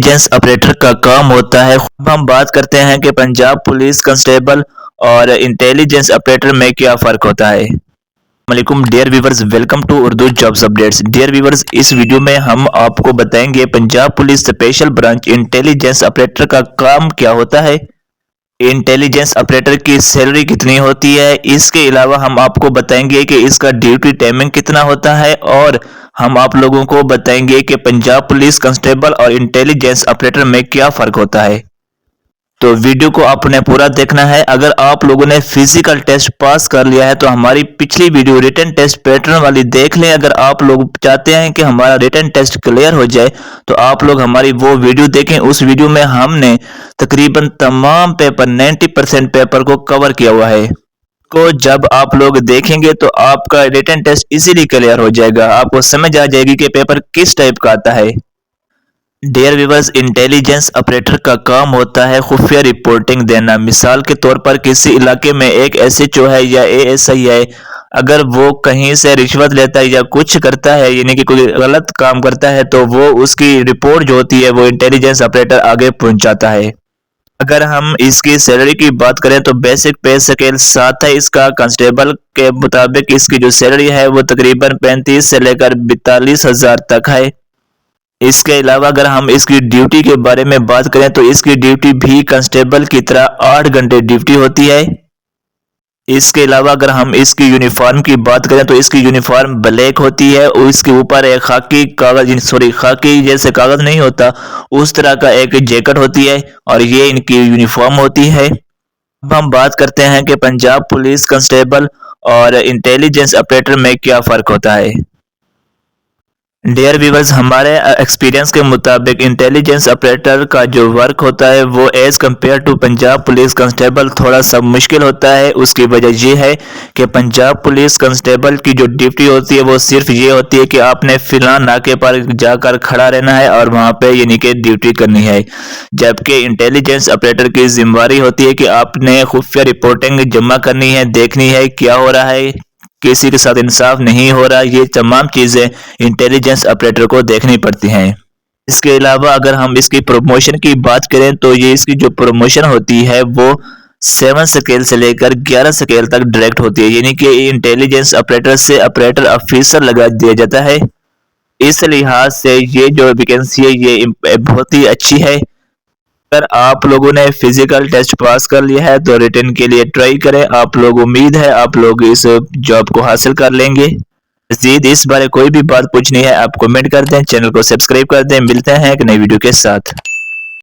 Intelligence operator का काम होता है। अब हम बात करते हैं कि पंजाब पुलिस कांस्टेबल और इंटेलिजेंस ऑपरेटर में क्या फ़र्क होता है। वालेकुम dear viewers, welcome to Urdu jobs updates. Dear viewers, इस वीडियो में हम आपको बताएंगे Punjab police special branch intelligence operator का काम क्या होता है, इंटेलिजेंस ऑपरेटर की सैलरी कितनी होती है। इसके अलावा हम आपको बताएंगे कि इसका ड्यूटी टाइमिंग कितना होता है और हम आप लोगों को बताएंगे कि पंजाब पुलिस कांस्टेबल और इंटेलिजेंस ऑपरेटर में क्या फ़र्क होता है। तो वीडियो को आपने पूरा देखना है। अगर आप लोगों ने फिजिकल टेस्ट पास कर लिया है तो हमारी पिछली वीडियो रिटन टेस्ट पैटर्न वाली देख लें। अगर आप लोग चाहते हैं कि हमारा रिटन टेस्ट क्लियर हो जाए तो आप लोग हमारी वो वीडियो देखें। उस वीडियो में हमने तकरीबन तमाम पेपर 90% पेपर को कवर किया हुआ है। को जब आप लोग देखेंगे तो आपका रिटन टेस्ट इजीली क्लियर हो जाएगा, आपको समझ आ जाएगी कि पेपर किस टाइप का आता है। डियर व्यूअर्स, इंटेलिजेंस ऑपरेटर का काम होता है खुफिया रिपोर्टिंग देना। मिसाल के तौर पर किसी इलाके में एक एसएचओ है या एएसआई है, अगर वो कहीं से रिश्वत लेता है या कुछ करता है, यानी कि कोई गलत काम करता है, तो वो उसकी रिपोर्ट जो होती है वो इंटेलिजेंस ऑपरेटर आगे पहुंचाता है। अगर हम इसकी सैलरी की बात करें तो बेसिक पे स्केल 7 है इसका। कांस्टेबल के मुताबिक इसकी जो सैलरी है वो तकरीबन 35 से लेकर 42,000 तक है। इसके अलावा अगर हम इसकी ड्यूटी के बारे में बात करें तो इसकी ड्यूटी भी कांस्टेबल की तरह 8 घंटे ड्यूटी होती है। इसके अलावा अगर हम इसकी यूनिफॉर्म की बात करें तो इसकी यूनिफॉर्म ब्लैक होती है और इसके ऊपर एक खाकी जैसे कागज नहीं होता उस तरह का एक जैकेट होती है और ये इनकी यूनिफॉर्म होती है। अब हम बात करते हैं कि पंजाब पुलिस कांस्टेबल और इंटेलिजेंस ऑपरेटर में क्या फ़र्क होता है। डियर व्यूवर्स, हमारे एक्सपीरियंस के मुताबिक इंटेलिजेंस ऑपरेटर का जो वर्क होता है वो as compare to Punjab police constable थोड़ा सा मुश्किल होता है। उसकी वजह ये है कि पंजाब पुलिस कांस्टेबल की जो ड्यूटी होती है वो सिर्फ ये होती है कि आपने फिलहाल नाके पर जाकर खड़ा रहना है और वहाँ पे यानी कि ड्यूटी करनी है, जबकि इंटेलिजेंस ऑपरेटर की जिम्मेदारी होती है कि आपने खुफिया रिपोर्टिंग जमा करनी है, देखनी है क्या हो रहा है, किसी के साथ इंसाफ नहीं हो रहा। ये तमाम चीज़ें इंटेलिजेंस ऑपरेटर को देखनी पड़ती हैं। इसके अलावा अगर हम इसकी प्रमोशन की बात करें तो ये इसकी जो प्रमोशन होती है वो 7 स्केल से लेकर 11 स्केल तक डायरेक्ट होती है, यानी कि इंटेलिजेंस ऑपरेटर से ऑपरेटर ऑफिसर लगा दिया जाता है। इस लिहाज से ये जो वैकेंसी है ये बहुत ही अच्छी है। अगर आप लोगों ने फिजिकल टेस्ट पास कर लिया है तो रिटन के लिए ट्राई करें। आप लोग उम्मीद है आप लोग इस जॉब को हासिल कर लेंगे। मज़ीद इस बारे कोई भी बात पूछनी है आप कमेंट कर दें, चैनल को सब्सक्राइब कर दें। मिलते हैं एक नई वीडियो के साथ।